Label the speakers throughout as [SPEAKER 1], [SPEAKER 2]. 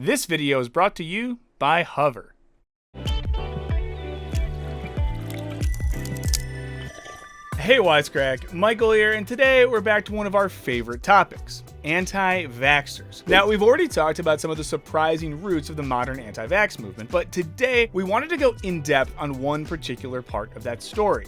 [SPEAKER 1] This video is brought to you by Hover. Hey Wisecrack, Michael here, and today we're back to one of our favorite topics, anti-vaxxers. Now, we've already talked about some of the surprising roots of the modern anti-vax movement, but today we wanted to go in depth on one particular part of that story.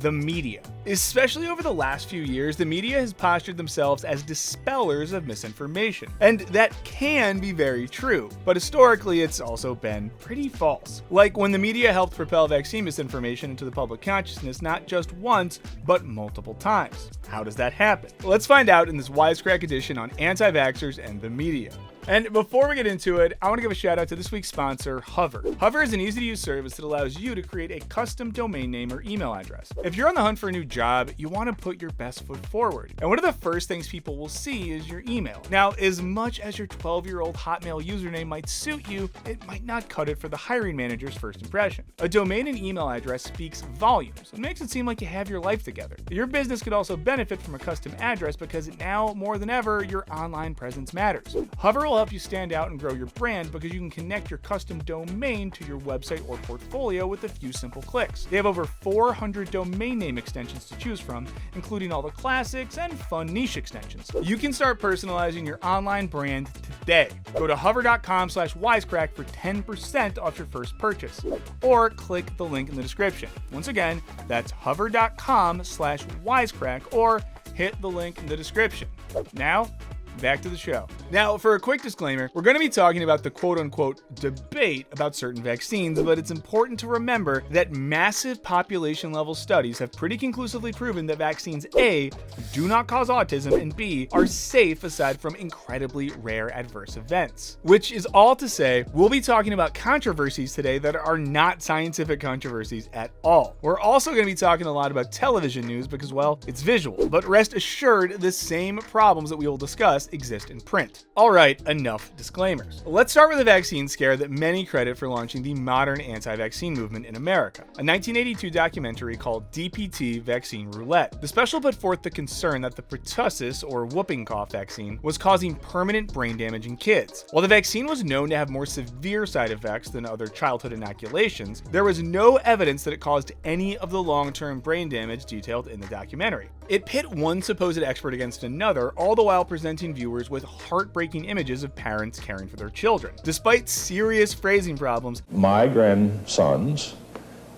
[SPEAKER 1] The media. Especially over the last few years, the media has postured themselves as dispellers of misinformation. And that can be very true, but historically it's also been pretty false. Like when the media helped propel vaccine misinformation into the public consciousness not just once, but multiple times. How does that happen? Let's find out in this Wisecrack edition on anti-vaxxers and the media. And before we get into it, I want to give a shout out to this week's sponsor, Hover. Hover is an easy-to-use service that allows you to create a custom domain name or email address. If you're on the hunt for a new job, you want to put your best foot forward. And one of the first things people will see is your email. Now, as much as your 12-year-old Hotmail username might suit you, it might not cut it for the hiring manager's first impression. A domain and email address speaks volumes and makes it seem like you have your life together. Your business could also benefit from a custom address because now, more than ever, your online presence matters. Hover will help you stand out and grow your brand because you can connect your custom domain to your website or portfolio with a few simple clicks. They have over 400 domain name extensions to choose from, including all the classics and fun niche extensions. You can start personalizing your online brand today. Go to hover.com/wisecrack for 10% off your first purchase, or click the link in the description. Once again, that's hover.com/wisecrack, or hit the link in the description. Now, back to the show. Now, for a quick disclaimer, we're going to be talking about the quote-unquote debate about certain vaccines, but it's important to remember that massive population-level studies have pretty conclusively proven that vaccines A, do not cause autism, and B, are safe aside from incredibly rare adverse events. Which is all to say, we'll be talking about controversies today that are not scientific controversies at all. We're also going to be talking a lot about television news because, well, it's visual, but rest assured, the same problems that we will discuss exist in print. Alright, enough disclaimers. Let's start with a vaccine scare that many credit for launching the modern anti-vaccine movement in America. A 1982 documentary called DPT Vaccine Roulette. The special put forth the concern that the pertussis, or whooping cough vaccine, was causing permanent brain damage in kids. While the vaccine was known to have more severe side effects than other childhood inoculations, there was no evidence that it caused any of the long-term brain damage detailed in the documentary. It pit one supposed expert against another, all the while presenting viewers with heartbreaking images of parents caring for their children. Despite serious phrasing problems,
[SPEAKER 2] my grandsons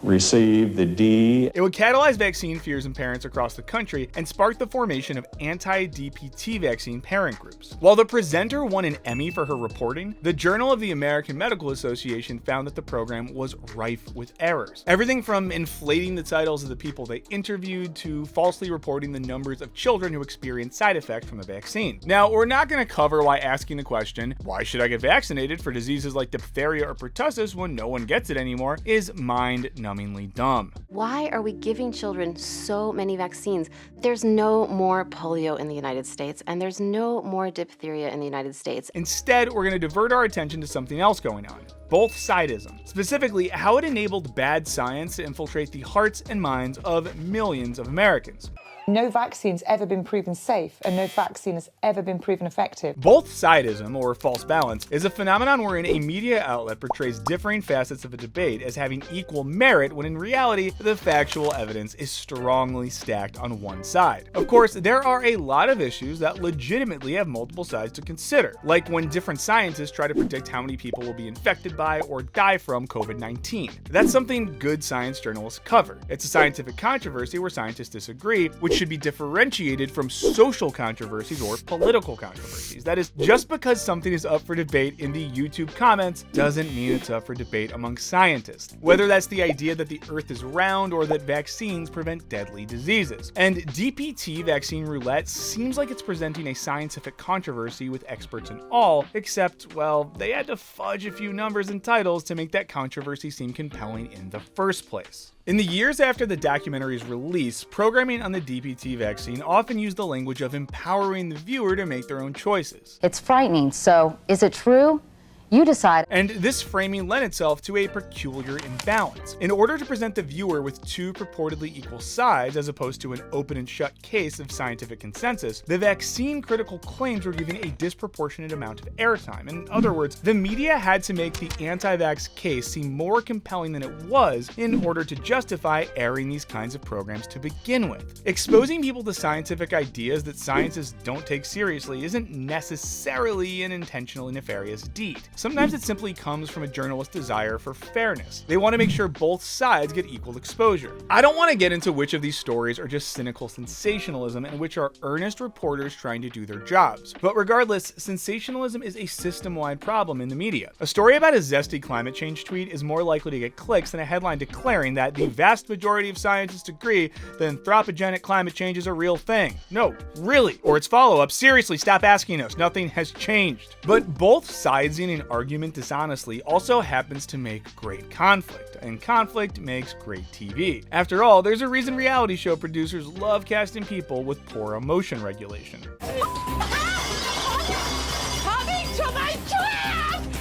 [SPEAKER 2] received the D.
[SPEAKER 1] It would catalyze vaccine fears in parents across the country and spark the formation of anti-DPT vaccine parent groups. While the presenter won an Emmy for her reporting, the Journal of the American Medical Association found that the program was rife with errors. Everything from inflating the titles of the people they interviewed to falsely reporting the numbers of children who experienced side effects from the vaccine. Now, we're not going to cover why asking the question, why should I get vaccinated for diseases like diphtheria or pertussis when no one gets it anymore, is mind-numbing. Dumb.
[SPEAKER 3] Why are we giving children so many vaccines? There's no more polio in the United States, and there's no more diphtheria in the United States.
[SPEAKER 1] Instead, we're going to divert our attention to something else going on. Both sidism. Specifically, how it enabled bad science to infiltrate the hearts and minds of millions of Americans.
[SPEAKER 4] No vaccine's ever been proven safe, and no vaccine has ever been proven effective.
[SPEAKER 1] Both sidism, or false balance, is a phenomenon wherein a media outlet portrays differing facets of a debate as having equal merit when in reality, the factual evidence is strongly stacked on one side. Of course, there are a lot of issues that legitimately have multiple sides to consider, like when different scientists try to predict how many people will be infected by or die from COVID-19. That's something good science journalists cover. It's a scientific controversy where scientists disagree, which should be differentiated from social controversies or political controversies. That is, just because something is up for debate in the YouTube comments doesn't mean it's up for debate among scientists, whether that's the idea that the earth is round or that vaccines prevent deadly diseases. And DPT Vaccine Roulette seems like it's presenting a scientific controversy with experts and all, except, well, they had to fudge a few numbers and titles to make that controversy seem compelling in the first place. In the years after the documentary's release, programming on the DPT vaccine often used the language of empowering the viewer to make their own choices.
[SPEAKER 5] It's frightening, so is it true? You decide.
[SPEAKER 1] And this framing lent itself to a peculiar imbalance. In order to present the viewer with two purportedly equal sides, as opposed to an open and shut case of scientific consensus, the vaccine critical claims were given a disproportionate amount of airtime. In other words, the media had to make the anti-vax case seem more compelling than it was in order to justify airing these kinds of programs to begin with. Exposing people to scientific ideas that scientists don't take seriously isn't necessarily an intentionally nefarious deed. Sometimes it simply comes from a journalist's desire for fairness. They want to make sure both sides get equal exposure. I don't want to get into which of these stories are just cynical sensationalism and which are earnest reporters trying to do their jobs. But regardless, sensationalism is a system-wide problem in the media. A story about a zesty climate change tweet is more likely to get clicks than a headline declaring that the vast majority of scientists agree that anthropogenic climate change is a real thing. No, really. Or its follow-up, seriously, stop asking us. Nothing has changed. But both sides in an argument dishonestly also happens to make great conflict, and conflict makes great TV. After all, there's a reason reality show producers love casting people with poor emotion regulation.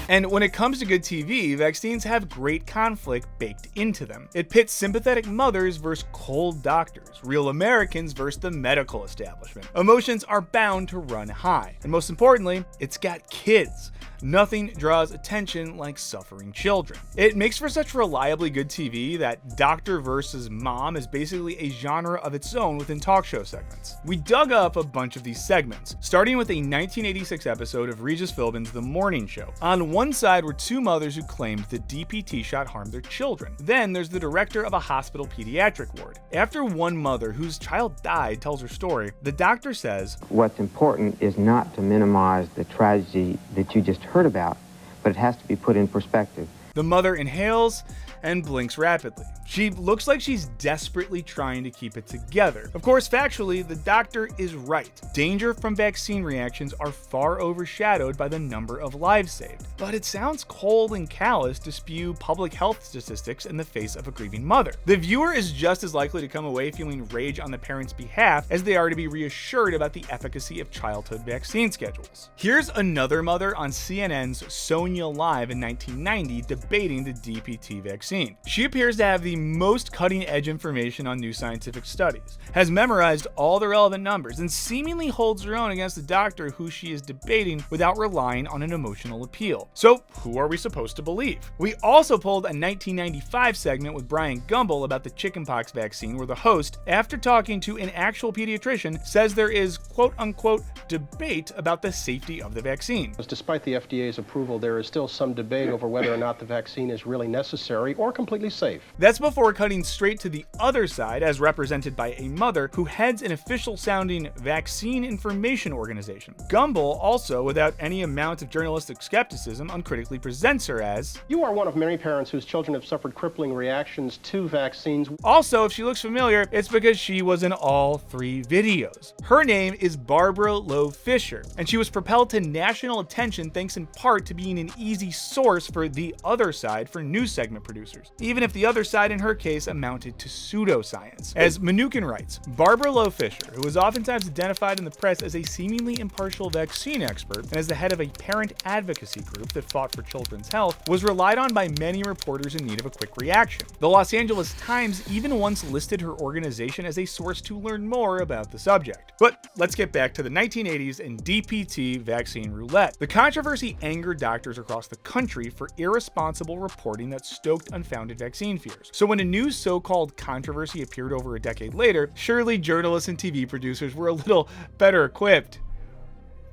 [SPEAKER 1] And when it comes to good TV, vaccines have great conflict baked into them. It pits sympathetic mothers versus cold doctors, real Americans versus the medical establishment. Emotions are bound to run high. And most importantly, it's got kids. Nothing draws attention like suffering children. It makes for such reliably good TV that doctor versus mom is basically a genre of its own within talk show segments. We dug up a bunch of these segments, starting with a 1986 episode of Regis Philbin's The Morning Show. On one side were two mothers who claimed the DPT shot harmed their children. Then there's the director of a hospital pediatric ward. After one mother whose child died tells her story, the doctor says,
[SPEAKER 6] "What's important is not to minimize the tragedy that you just heard about, but it has to be put in perspective."
[SPEAKER 1] The mother inhales and blinks rapidly. She looks like she's desperately trying to keep it together. Of course, factually, the doctor is right. Danger from vaccine reactions are far overshadowed by the number of lives saved. But it sounds cold and callous to spew public health statistics in the face of a grieving mother. The viewer is just as likely to come away feeling rage on the parent's behalf as they are to be reassured about the efficacy of childhood vaccine schedules. Here's another mother on CNN's Sonia Live in 1990 debating the DPT vaccine. She appears to have the most cutting-edge information on new scientific studies, has memorized all the relevant numbers, and seemingly holds her own against the doctor who she is debating without relying on an emotional appeal. So, who are we supposed to believe? We also pulled a 1995 segment with Brian Gumbel about the chickenpox vaccine, where the host, after talking to an actual pediatrician, says there is quote-unquote debate about the safety of the vaccine.
[SPEAKER 7] Despite the FDA's approval, there is still some debate over whether or not the vaccine is really necessary or completely safe.
[SPEAKER 1] That's before cutting straight to the other side, as represented by a mother who heads an official-sounding vaccine information organization. Gumbel also, without any amount of journalistic skepticism, uncritically presents her as,
[SPEAKER 7] "You are one of many parents whose children have suffered crippling reactions to vaccines."
[SPEAKER 1] Also, if she looks familiar, it's because she was in all three videos. Her name is Barbara Lowe Fisher, and she was propelled to national attention thanks in part to being an easy source for the other side for news segment producers, even if the other side in her case amounted to pseudoscience. As Mnookin writes, Barbara Lowe Fisher, who is oftentimes identified in the press as a seemingly impartial vaccine expert and as the head of a parent advocacy group that fought for children's health, was relied on by many reporters in need of a quick reaction. The Los Angeles Times even once listed her organization as a source to learn more about the subject. But let's get back to the 1980s and DPT vaccine roulette. The controversy angered doctors across the country for irresponsible reporting that stoked unfounded vaccine fears. So when a new so-called controversy appeared over a decade later, surely journalists and TV producers were a little better equipped,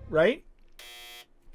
[SPEAKER 1] right?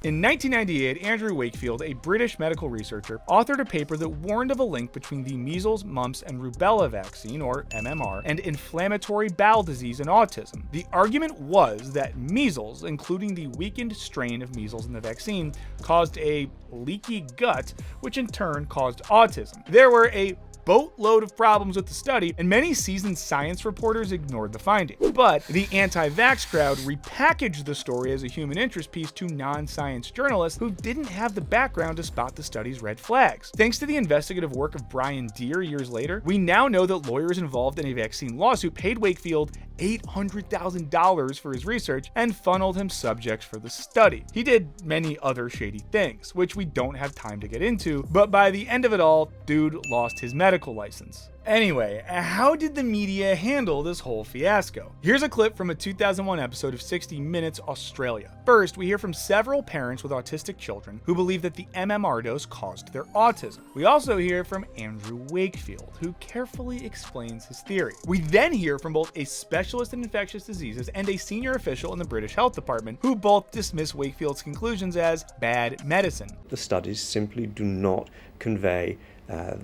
[SPEAKER 1] In 1998, Andrew Wakefield, a British medical researcher, authored a paper that warned of a link between the measles, mumps, and rubella vaccine, or MMR, and inflammatory bowel disease and autism. The argument was that measles, including the weakened strain of measles in the vaccine, caused a leaky gut, which in turn caused autism. There were a boatload of problems with the study, and many seasoned science reporters ignored the findings. But the anti-vax crowd repackaged the story as a human interest piece to non-science journalists who didn't have the background to spot the study's red flags. Thanks to the investigative work of Brian Deere years later, we now know that lawyers involved in a vaccine lawsuit paid Wakefield $800,000 for his research and funneled him subjects for the study. He did many other shady things, which we don't have time to get into, but by the end of it all, dude lost his medical license. Anyway, how did the media handle this whole fiasco? Here's a clip from a 2001 episode of 60 Minutes Australia. First, we hear from several parents with autistic children who believe that the MMR dose caused their autism. We also hear from Andrew Wakefield, who carefully explains his theory. We then hear from both a specialist in infectious diseases and a senior official in the British Health Department, who both dismiss Wakefield's conclusions as bad medicine.
[SPEAKER 5] The studies simply do not convey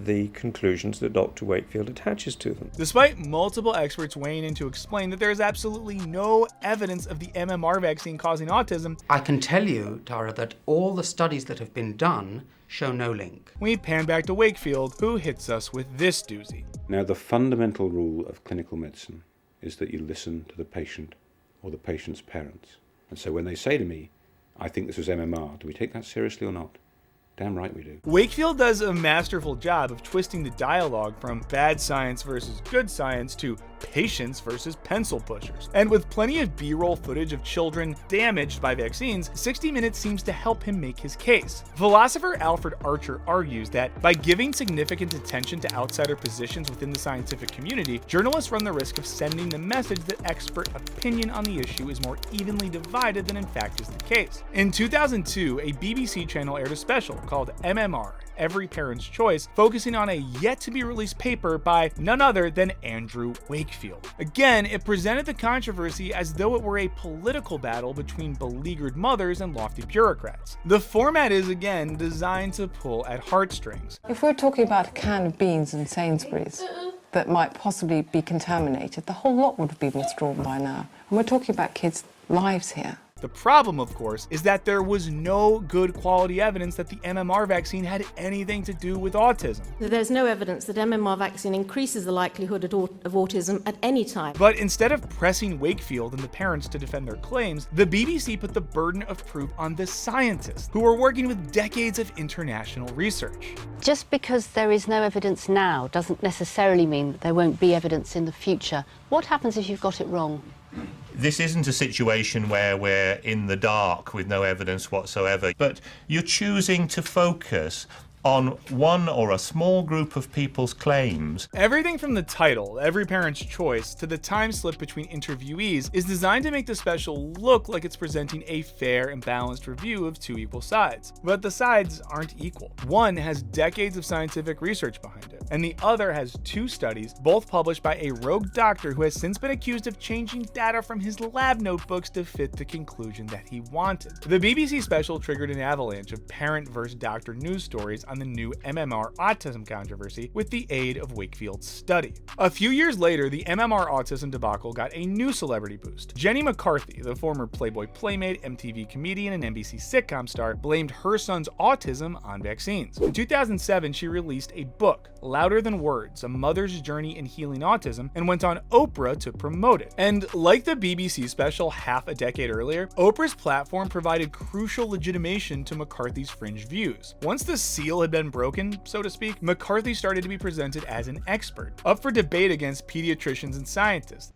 [SPEAKER 5] the conclusions that Dr. Wakefield attaches to them.
[SPEAKER 1] Despite multiple experts weighing in to explain that there is absolutely no evidence of the MMR vaccine causing autism,
[SPEAKER 8] I can tell you, Tara, that all the studies that have been done show no link.
[SPEAKER 1] we pan back to Wakefield, who hits us with this doozy.
[SPEAKER 9] Now, the fundamental rule of clinical medicine is that you listen to the patient or the patient's parents. And so when they say to me, I think this was MMR, do we take that seriously or not? Damn right we do.
[SPEAKER 1] Wakefield does a masterful job of twisting the dialogue from bad science versus good science to patients versus pencil pushers. And with plenty of B-roll footage of children damaged by vaccines, 60 Minutes seems to help him make his case. Philosopher Alfred Archer argues that by giving significant attention to outsider positions within the scientific community, journalists run the risk of sending the message that expert opinion on the issue is more evenly divided than in fact is the case. In 2002, a BBC channel aired a special called MMR, Every Parent's Choice, focusing on a yet-to-be-released paper by none other than Andrew Wakefield. Again, it presented the controversy as though it were a political battle between beleaguered mothers and lofty bureaucrats. The format is, again, designed to pull at heartstrings.
[SPEAKER 10] If we're talking about a can of beans in Sainsbury's that might possibly be contaminated, the whole lot would have been withdrawn by now. And we're talking about kids' lives here.
[SPEAKER 1] The problem, of course, is that there was no good quality evidence that the MMR vaccine had anything to do with autism.
[SPEAKER 11] There's no evidence that MMR vaccine increases the likelihood of autism at any time.
[SPEAKER 1] But instead of pressing Wakefield and the parents to defend their claims, the BBC put the burden of proof on the scientists, who were working with decades of international research.
[SPEAKER 12] Just because there is no evidence now doesn't necessarily mean that there won't be evidence in the future. What happens if you've got it wrong?
[SPEAKER 13] This isn't a situation where we're in the dark with no evidence whatsoever, but you're choosing to focus on one or a small group of people's claims.
[SPEAKER 1] Everything from the title, Every Parent's Choice, to the time slip between interviewees is designed to make the special look like it's presenting a fair and balanced review of two equal sides. But the sides aren't equal. One has decades of scientific research behind it, and the other has two studies, both published by a rogue doctor who has since been accused of changing data from his lab notebooks to fit the conclusion that he wanted. The BBC special triggered an avalanche of parent versus doctor news stories on the new MMR autism controversy with the aid of Wakefield's study. A few years later, the MMR autism debacle got a new celebrity boost. Jenny McCarthy, the former Playboy playmate, MTV comedian, and NBC sitcom star, blamed her son's autism on vaccines. In 2007, she released a book, Louder Than Words, A Mother's Journey in Healing Autism, and went on Oprah to promote it. And like the BBC special half a decade earlier, Oprah's platform provided crucial legitimation to McCarthy's fringe views. Once the seal had been broken, so to speak, McCarthy started to be presented as an expert, up for debate against pediatricians and scientists.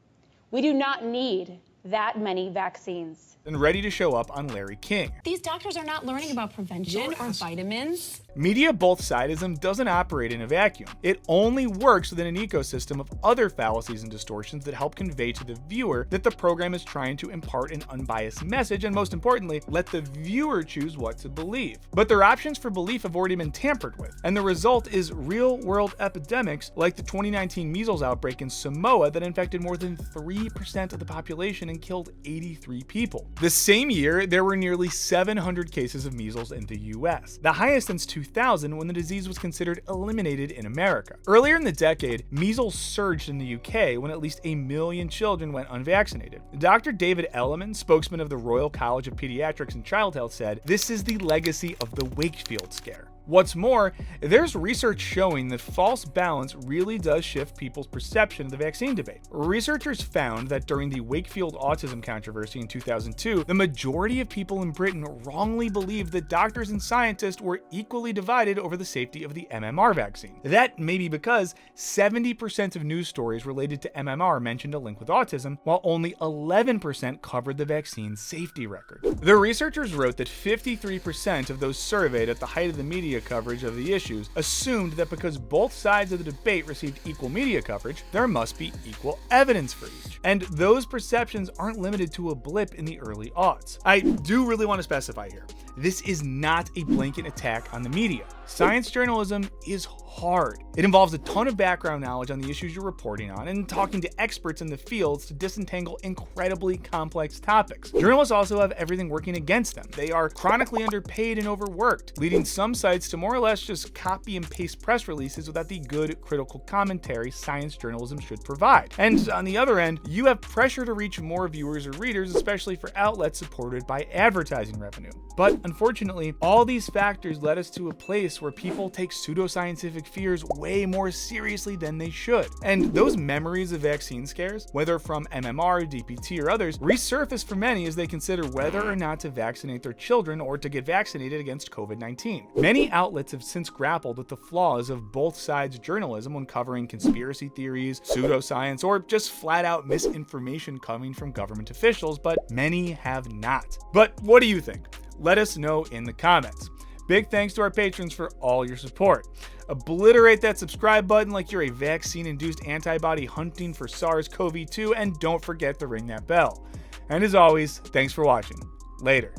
[SPEAKER 14] We do not need that many vaccines.
[SPEAKER 1] And ready to show up on Larry King.
[SPEAKER 15] These doctors are not learning about prevention or vitamins.
[SPEAKER 1] Media both-sidism doesn't operate in a vacuum. It only works within an ecosystem of other fallacies and distortions that help convey to the viewer that the program is trying to impart an unbiased message, and most importantly, let the viewer choose what to believe. But their options for belief have already been tampered with, and the result is real-world epidemics like the 2019 measles outbreak in Samoa that infected more than 3% of the population and killed 83 people. The same year, there were nearly 700 cases of measles in the US, the highest since 2000 when the disease was considered eliminated in America. Earlier in the decade, measles surged in the UK when at least 1 million children went unvaccinated. Dr. David Elliman, spokesman of the Royal College of Pediatrics and Child Health, said, "This is the legacy of the Wakefield scare." What's more, there's research showing that false balance really does shift people's perception of the vaccine debate. Researchers found that during the Wakefield autism controversy in 2002, the majority of people in Britain wrongly believed that doctors and scientists were equally divided over the safety of the MMR vaccine. That may be because 70% of news stories related to MMR mentioned a link with autism, while only 11% covered the vaccine's safety record. The researchers wrote that 53% of those surveyed at the height of the media coverage of the issues assumed that because both sides of the debate received equal media coverage, there must be equal evidence for each. And those perceptions aren't limited to a blip in the early aughts. I do really want to specify here, this is not a blanket attack on the media. Science journalism is hard. It involves a ton of background knowledge on the issues you're reporting on and talking to experts in the fields to disentangle incredibly complex topics. Journalists also have everything working against them. They are chronically underpaid and overworked, leading some sites to more or less just copy and paste press releases without the good critical commentary science journalism should provide. And on the other end, you have pressure to reach more viewers or readers, especially for outlets supported by advertising revenue. But unfortunately, all these factors led us to a place where people take pseudoscientific fears way more seriously than they should. And those memories of vaccine scares, whether from MMR, DPT, or others, resurface for many as they consider whether or not to vaccinate their children or to get vaccinated against COVID-19. Many outlets have since grappled with the flaws of both sides' journalism when covering conspiracy theories, pseudoscience, or just flat-out misinformation coming from government officials, but many have not. But what do you think? Let us know in the comments. Big thanks to our patrons for all your support. Obliterate that subscribe button like you're a vaccine-induced antibody hunting for SARS-CoV-2, and don't forget to ring that bell. And as always, thanks for watching. Later.